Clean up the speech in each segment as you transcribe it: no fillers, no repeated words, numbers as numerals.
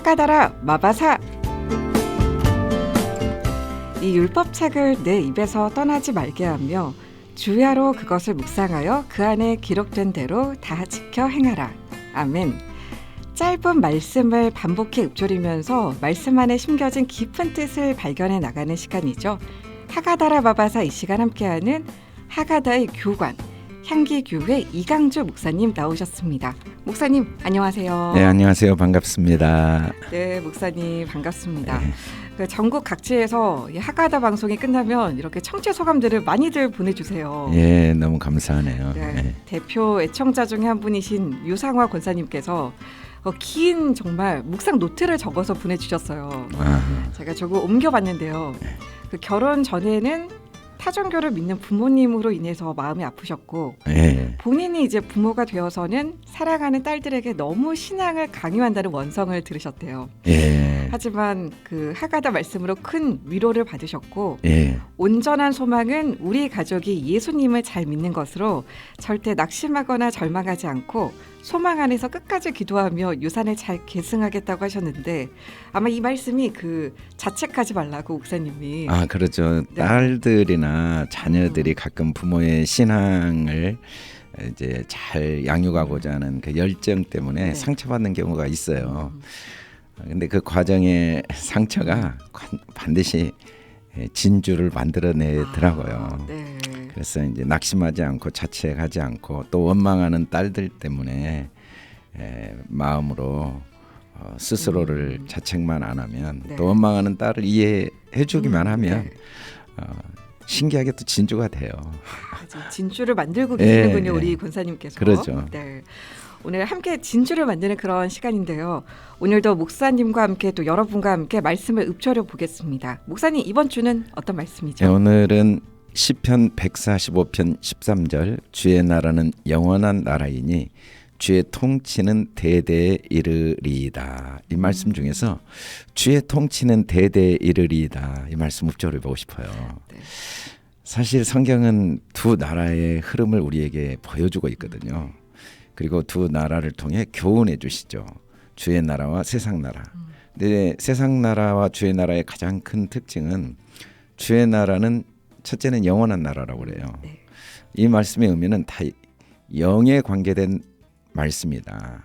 하가다라 마바사. 이 율법책을 내 입에서 떠나지 말게 하며 주야로 그것을 묵상하여 그 안에 기록된 대로 다 지켜 행하라. 아멘. 짧은 말씀을 반복해 읊조리면서 말씀 안에 심겨진 깊은 뜻을 발견해 나가는 시간이죠. 하가다라 마바사 이 시간 함께하는 하가다의 교관 향기교회 이강주 목사님 나오셨습니다. 목사님 안녕하세요. 네, 안녕하세요. 반갑습니다. 네, 목사님 반갑습니다. 네. 전국 각지에서 이 하가다 방송이 끝나면 이렇게 청취 소감들을 많이들 보내주세요. 예, 너무 감사하네요. 네, 네. 대표 애청자 중에 한 분이신 유상화 권사님께서 긴 정말 묵상 노트를 적어서 보내주셨어요. 제가 저거 옮겨봤는데요. 그 결혼 전에는 타종교를 믿는 부모님으로 인해서 마음이 아프셨고 예. 본인이 이제 부모가 되어서는 사랑하는 딸들에게 너무 신앙을 강요한다는 원성을 들으셨대요. 예. 하지만 그 하가다 말씀으로 큰 위로를 받으셨고 예. 온전한 소망은 우리 가족이 예수님을 잘 믿는 것으로 절대 낙심하거나 절망하지 않고 소망 안에서 끝까지 기도하며 유산을 잘 계승하겠다고 하셨는데 아마 이 말씀이 그 자책하지 말라고 목사님이 그렇죠. 네. 딸들이나 자녀들이 가끔 부모의 신앙을 이제 잘 양육하고자 하는 그 열정 때문에 네. 상처받는 경우가 있어요. 근데 그 과정의 상처가 반드시 진주를 만들어내더라고요. 네. 그래서 이제 낙심하지 않고 자책하지 않고 또 원망하는 딸들 때문에 마음으로 스스로를 자책만 안 하면 네. 또 원망하는 딸을 이해해주기만 하면 네. 신기하게 또 진주가 돼요. 맞아. 진주를 만들고 계시는군요. 예, 우리 권사님께서. 그러죠. 네. 오늘 함께 진주를 만드는 그런 시간인데요. 오늘도 목사님과 함께 또 여러분과 함께 말씀을 읊조려 보겠습니다. 목사님 이번 주는 어떤 말씀이죠? 네, 오늘은 시편 145편 13절 주의 나라는 영원한 나라이니 주의 통치는 대대에 이르리이다. 이 말씀 중에서 주의 통치는 대대에 이르리이다. 이 말씀 읊조려 보고 싶어요. 네. 사실 성경은 두 나라의 흐름을 우리에게 보여주고 있거든요. 그리고 두 나라를 통해 교훈해 주시죠. 주의 나라와 세상 나라. 근데 세상 나라와 주의 나라의 가장 큰 특징은 주의 나라는 첫째는 영원한 나라라고 그래요. 네. 이 말씀의 의미는 다 영에 관계된 말씀이다.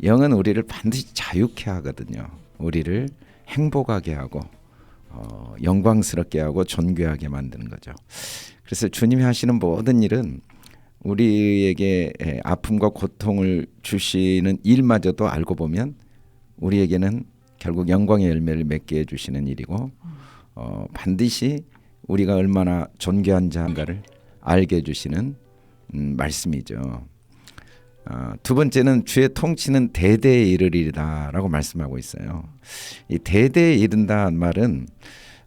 영은 우리를 반드시 자유케 하거든요. 우리를 행복하게 하고 영광스럽게 하고 존귀하게 만드는 거죠. 그래서 주님이 하시는 모든 일은 우리에게 아픔과 고통을 주시는 일마저도 알고 보면 우리에게는 결국 영광의 열매를 맺게 해주시는 일이고 반드시 우리가 얼마나 존귀한 자인가를 알게 해주시는 말씀이죠. 두 번째는 주의 통치는 대대에 이르리다라고 말씀하고 있어요. 이 대대에 이른다 말은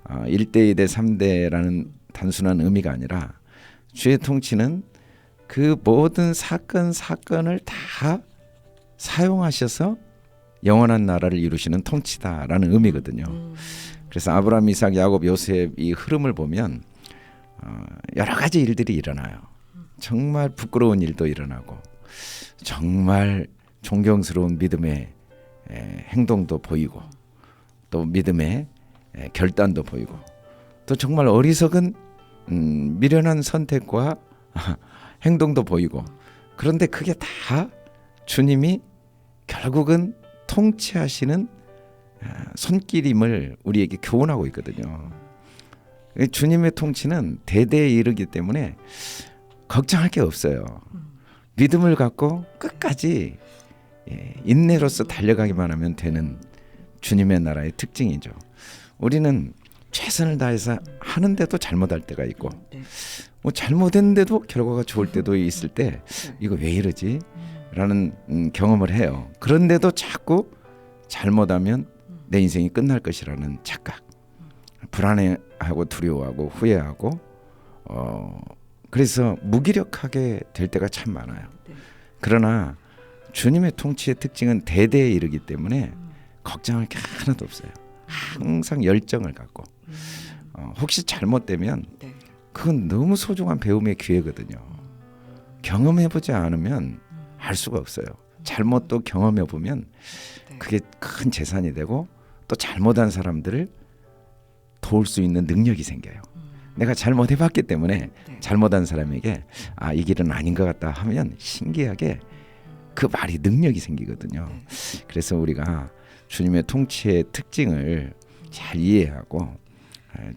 1대 2대 3대라는 단순한 의미가 아니라 주의 통치는 그 모든 사건을 다 사용하셔서 영원한 나라를 이루시는 통치다라는 의미거든요. 그래서 아브라함, 이삭, 야곱, 요셉 이 흐름을 보면 여러 가지 일들이 일어나요. 정말 부끄러운 일도 일어나고 정말 존경스러운 믿음의 행동도 보이고 또 믿음의 결단도 보이고 또 정말 어리석은 미련한 선택과 행동도 보이고 그런데 그게 다 주님이 결국은 통치하시는 손길임을 우리에게 교훈하고 있거든요. 주님의 통치는 대대에 이르기 때문에 걱정할 게 없어요. 믿음을 갖고 끝까지 인내로서 달려가기만 하면 되는 주님의 나라의 특징이죠. 우리는 최선을 다해서 하는데도 잘못할 때가 있고 뭐 잘못했는데도 결과가 좋을 때도 있을 때 이거 왜 이러지? 라는 경험을 해요. 그런데도 자꾸 잘못하면 내 인생이 끝날 것이라는 착각, 불안해하고 두려워하고 후회하고 그래서 무기력하게 될 때가 참 많아요. 그러나 주님의 통치의 특징은 대대에 이르기 때문에 걱정할 게 하나도 없어요. 항상 열정을 갖고 혹시 잘못되면 그건 너무 소중한 배움의 기회거든요. 경험해보지 않으면 알 수가 없어요. 잘못도 경험해보면 그게 큰 재산이 되고 또 잘못한 사람들을 도울 수 있는 능력이 생겨요. 내가 잘못해봤기 때문에 네. 잘못한 사람에게 이 길은 아닌 것 같다 하면 신기하게 그 말이 능력이 생기거든요. 네. 그래서 우리가 주님의 통치의 특징을 잘 이해하고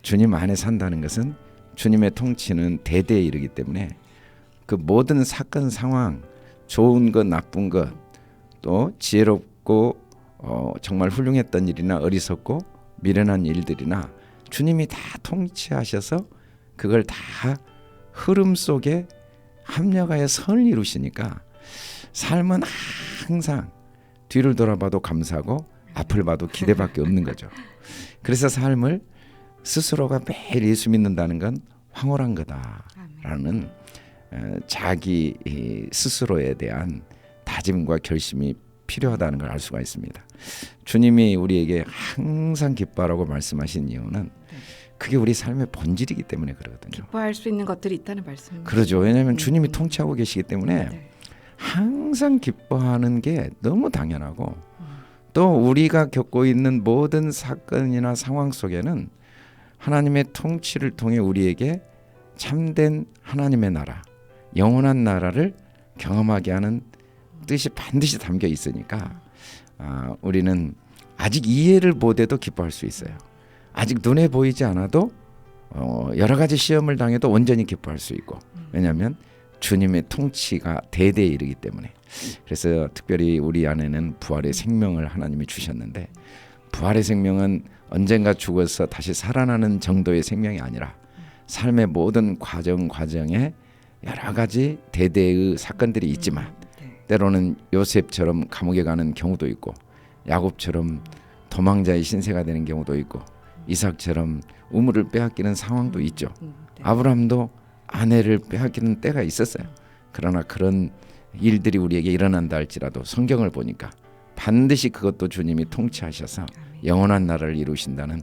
주님 안에 산다는 것은 주님의 통치는 대대에 이르기 때문에 그 모든 사건 상황, 좋은 것 나쁜 것, 또 지혜롭고 정말 훌륭했던 일이나 어리석고 미련한 일들이나 주님이 다 통치하셔서 그걸 다 흐름 속에 합력하여 선을 이루시니까 삶은 항상 뒤를 돌아봐도 감사하고 앞을 봐도 기대밖에 없는 거죠. 그래서 삶을 스스로가 매일 예수 믿는다는 건 황홀한 거다라는 자기 스스로에 대한 다짐과 결심이 필요하다는 걸 알 수가 있습니다. 주님이 우리에게 항상 기뻐하라고 말씀하신 이유는 그게 우리 삶의 본질이기 때문에 그러거든요. 기뻐할 수 있는 것들이 있다는 말씀. 그러죠. 왜냐하면 주님이 통치하고 계시기 때문에 네. 항상 기뻐하는 게 너무 당연하고 또 우리가 겪고 있는 모든 사건이나 상황 속에는 하나님의 통치를 통해 우리에게 참된 하나님의 나라, 영원한 나라를 경험하게 하는 뜻이 반드시 담겨 있으니까 우리는 아직 이해를 못해도 기뻐할 수 있어요. 아직 눈에 보이지 않아도 여러 가지 시험을 당해도 온전히 기뻐할 수 있고, 왜냐하면 주님의 통치가 대대에 이르기 때문에. 그래서 특별히 우리 안에는 부활의 생명을 하나님이 주셨는데, 부활의 생명은 언젠가 죽어서 다시 살아나는 정도의 생명이 아니라 삶의 모든 과정에 여러 가지 대대의 사건들이 있지만 때로는 요셉처럼 감옥에 가는 경우도 있고, 야곱처럼 도망자의 신세가 되는 경우도 있고, 이삭처럼 우물을 빼앗기는 상황도 있죠. 아브라함도 아내를 빼앗기는 때가 있었어요. 그러나 그런 일들이 우리에게 일어난다 할지라도 성경을 보니까 반드시 그것도 주님이 통치하셔서 영원한 나라를 이루신다는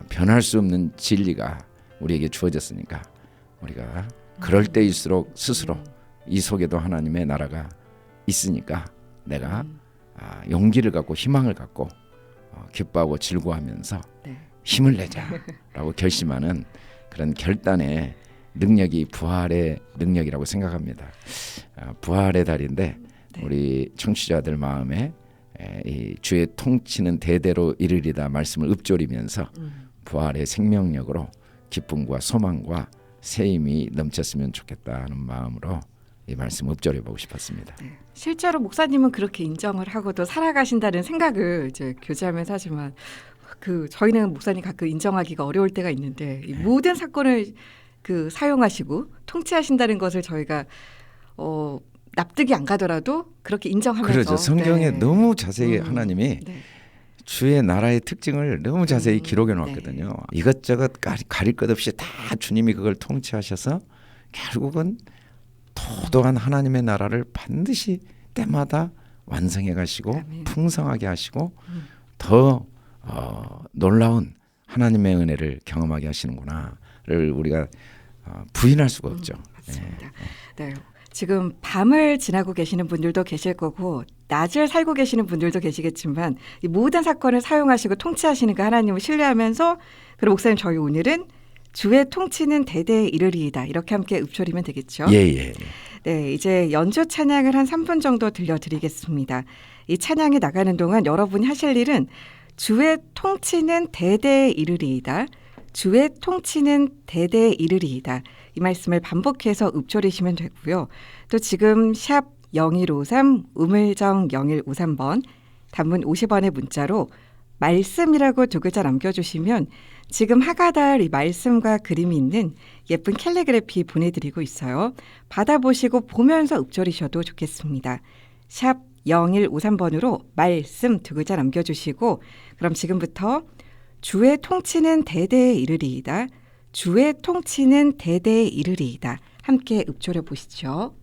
변할 수 없는 진리가 우리에게 주어졌으니까 우리가 그럴 때일수록 스스로 이 속에도 하나님의 나라가 있으니까 내가 용기를 갖고 희망을 갖고 기뻐하고 즐거워하면서 힘을 내자라고 결심하는 그런 결단의 능력이 부활의 능력이라고 생각합니다. 부활의 달인데 우리 청취자들 마음에 이 주의 통치는 대대로 이르리다 말씀을 읊조리면서 부활의 생명력으로 기쁨과 소망과 새 힘이 넘쳤으면 좋겠다는 마음으로 이 말씀 읊조려 보고 싶었습니다. 네. 실제로 목사님은 그렇게 인정을 하고도 살아가신다는 생각을 이제 교제하면서 하지만 저희는 목사님 가끔 인정하기가 어려울 때가 있는데 이 모든 사건을 사용하시고 통치하신다는 것을 저희가 납득이 안 가더라도 그렇게 인정하면서 그렇죠. 성경에 너무 자세히 하나님이 주의 나라의 특징을 너무 자세히 기록해 놓았거든요. 이것저것 가릴 것 없이 다 주님이 그걸 통치하셔서 결국은 도도한 하나님의 나라를 반드시 때마다 완성해 가시고 풍성하게 하시고 더 놀라운 하나님의 은혜를 경험하게 하시는구나를 우리가 부인할 수가 없죠. 맞습니다. 네. 지금 밤을 지나고 계시는 분들도 계실 거고 낮을 살고 계시는 분들도 계시겠지만 이 모든 사건을 사용하시고 통치하시는 그 하나님을 신뢰하면서 그리고 목사님 저희 오늘은 주의 통치는 대대에 이르리이다 이렇게 함께 읊조리면 되겠죠. 예. 네, 이제 연주 찬양을 한 3분 정도 들려드리겠습니다. 이 찬양이 나가는 동안 여러분이 하실 일은 주의 통치는 대대에 이르리이다. 주의 통치는 대대에 이르리이다. 이 말씀을 반복해서 읊조리시면 되고요. 또 지금 샵 0153 우물정 0153번 단문 50원의 문자로 말씀이라고 두 글자 남겨주시면 지금 하가달 이 말씀과 그림이 있는 예쁜 캘리그래피 보내드리고 있어요. 받아보시고 보면서 읊조리셔도 좋겠습니다. 샵 0153번으로 말씀 두 글자 남겨주시고 그럼 지금부터 주의 통치는 대대에 이르리이다. 주의 통치는 대대에 이르리이다. 함께 읊조려 보시죠.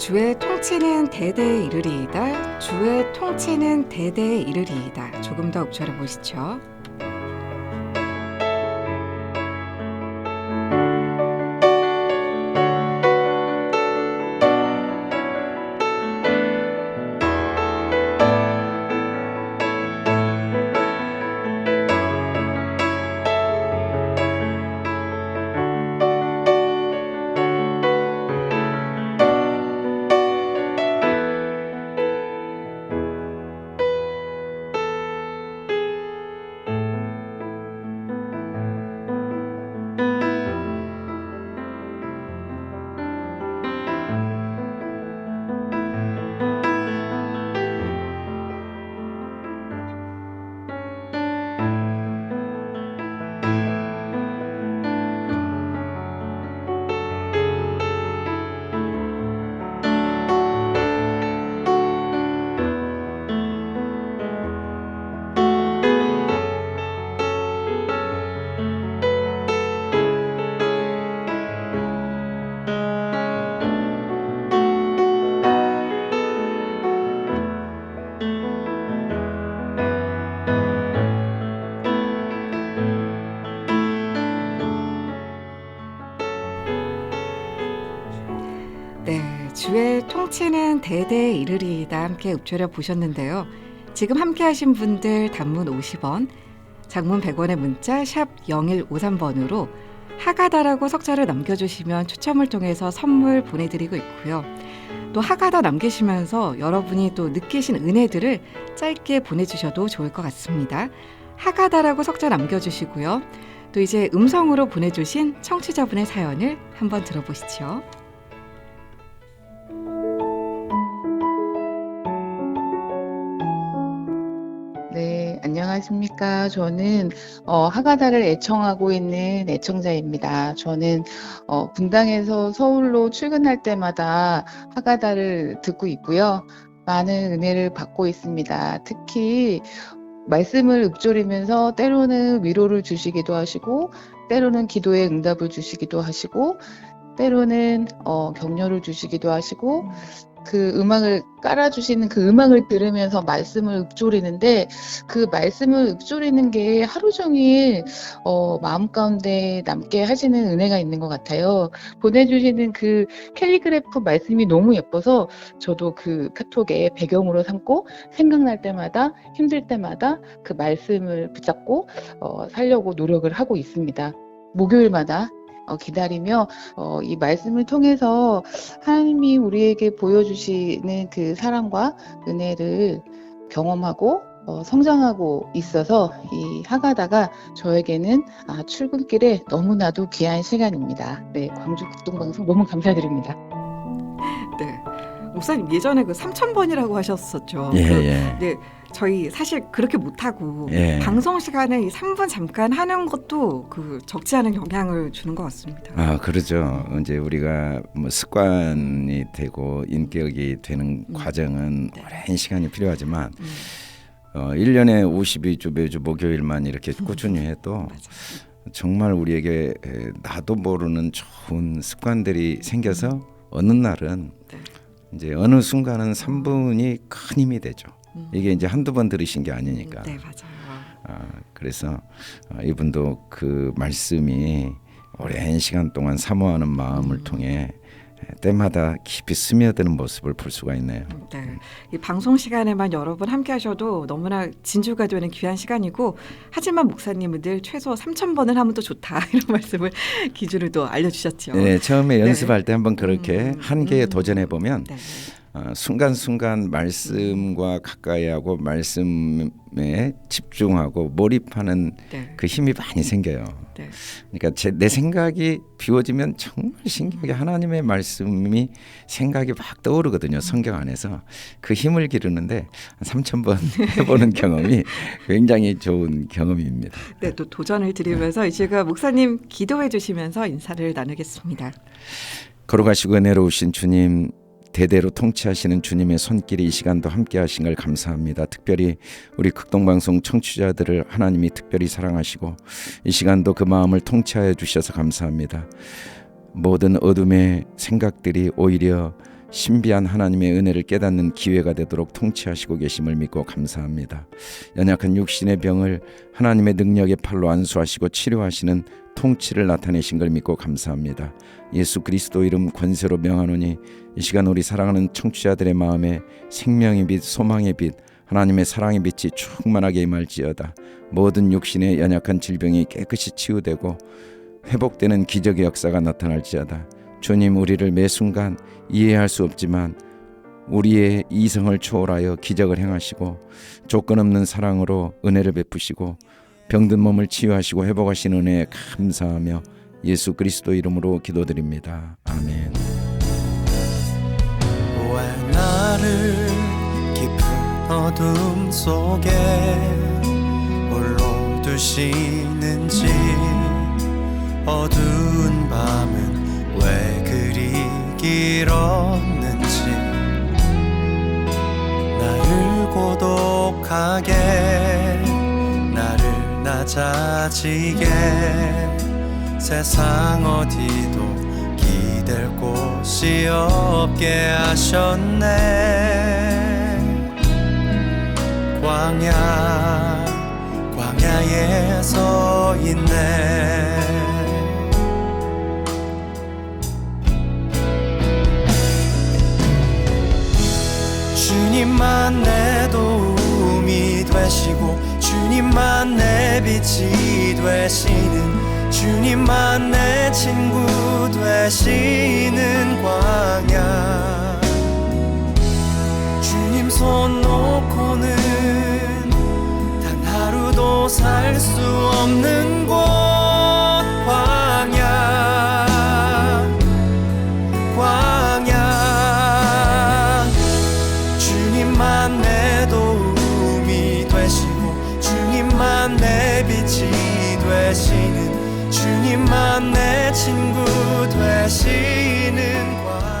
주의 통치는 대대에 이르리이다. 주의 통치는 대대에 이르리이다. 조금 더 읊조려 보시죠. 네, 주의 통치는 대대에 이르리이다 함께 읊조려 보셨는데요. 지금 함께 하신 분들 단문 50원, 장문 100원의 문자 샵 0153번으로 하가다라고 석자를 남겨주시면 추첨을 통해서 선물 보내드리고 있고요. 또 하가다 남기시면서 여러분이 또 느끼신 은혜들을 짧게 보내주셔도 좋을 것 같습니다. 하가다라고 석자 남겨주시고요. 또 이제 음성으로 보내주신 청취자분의 사연을 한번 들어보시죠. 네, 안녕하십니까. 저는 하가다를 애청하고 있는 애청자입니다. 저는 분당에서 서울로 출근할 때마다 하가다를 듣고 있고요. 많은 은혜를 받고 있습니다. 특히 말씀을 읊조리면서 때로는 위로를 주시기도 하시고, 때로는 기도의 응답을 주시기도 하시고, 때로는 격려를 주시기도 하시고, 그 음악을 깔아주시는 그 음악을 들으면서 말씀을 읊조리는데, 그 말씀을 읊조리는 게 하루 종일 마음 가운데 남게 하시는 은혜가 있는 것 같아요. 보내주시는 그 캘리그래프 말씀이 너무 예뻐서 저도 그 카톡에 배경으로 삼고 생각날 때마다 힘들 때마다 그 말씀을 붙잡고 살려고 노력을 하고 있습니다. 목요일마다 기다리며 이 말씀을 통해서 하나님이 우리에게 보여주시는 그 사랑과 은혜를 경험하고 성장하고 있어서 이 하가다가 저에게는 출근길에 너무나도 귀한 시간입니다. 네, 광주 극동방송 너무 감사드립니다. 네, 목사님 예전에 그 3,000번이라고 하셨었죠. 예. 네, 저희 사실 그렇게 못하고 예. 방송 시간에 이 3분 잠깐 하는 것도 그 적지 않은 영향을 주는 것 같습니다. 그렇죠. 이제 우리가 뭐 습관이 되고 인격이 되는 과정은 네. 오랜 시간이 필요하지만 1년에 52주 매주 목요일만 이렇게 꾸준히 해도 맞아요. 정말 우리에게 나도 모르는 좋은 습관들이 생겨서 어느 날은 네. 이제 어느 순간은 3분이 큰 힘이 되죠. 이게 이제 한두 번 들으신 게 아니니까. 네, 맞아요. 그래서 이분도 그 말씀이 오랜 시간 동안 사모하는 마음을 통해 때마다 깊이 스며드는 모습을 볼 수가 있네요. 네, 이 방송 시간에만 여러 분 함께 하셔도 너무나 진주가 되는 귀한 시간이고, 하지만 목사님은 늘 최소 3,000번을 하면 또 좋다 이런 말씀을 기준을 또 알려주셨죠. 네, 처음에 네. 연습할 때 한번 그렇게 한 개에 도전해 보면 네. 순간순간 말씀과 가까이하고 말씀에 집중하고 몰입하는 네. 그 힘이 많이 생겨요. 네. 그러니까 내 생각이 비워지면 정말 신기하게 하나님의 말씀이 생각이 막 떠오르거든요. 성경 안에서 그 힘을 기르는데 3,000번 해보는 경험이 굉장히 좋은 경험입니다. 네, 또 도전을 드리면서 제가 목사님 기도해 주시면서 인사를 나누겠습니다. 걸어가시고 은혜로우신 주님, 대대로 통치하시는 주님의 손길이 이 시간도 함께 하신 걸 감사합니다. 특별히 우리 극동방송 청취자들을 하나님이 특별히 사랑하시고 이 시간도 그 마음을 통치하여 주셔서 감사합니다. 모든 어둠의 생각들이 오히려 신비한 하나님의 은혜를 깨닫는 기회가 되도록 통치하시고 계심을 믿고 감사합니다. 연약한 육신의 병을 하나님의 능력의 팔로 안수하시고 치료하시는 통치를 나타내신 걸 믿고 감사합니다. 예수 그리스도 이름 권세로 명하노니 이 시간 우리 사랑하는 청취자들의 마음에 생명의 빛, 소망의 빛, 하나님의 사랑의 빛이 충만하게 임할지어다. 모든 육신의 연약한 질병이 깨끗이 치유되고 회복되는 기적의 역사가 나타날지어다. 주님, 우리를 매 순간 이해할 수 없지만 우리의 이성을 초월하여 기적을 행하시고 조건 없는 사랑으로 은혜를 베푸시고 병든 몸을 치유하시고 회복하시는 은혜에 감사하며 예수 그리스도 이름으로 기도드립니다. 아멘. 왜 나를 깊은 어둠 속에 홀로 두시는지, 어두운 밤은 왜 그리 길었는지, 나를 고독하게, 나를 낮아지게, 세상 어디도 기댈 곳이 없게 하셨네. 광야에 서 있네. 주님만 내 도움이 되시고, 주님만 내 빛이 되시는, 주님만 내 친구 되시는 광야. 주님 손 놓고는 단 하루도 살 수 없는 곳, 광야. 주님만 내 도움이 되시고, 주님만 내 빛이 되시는, 주님만 내 친구 되시는 광야.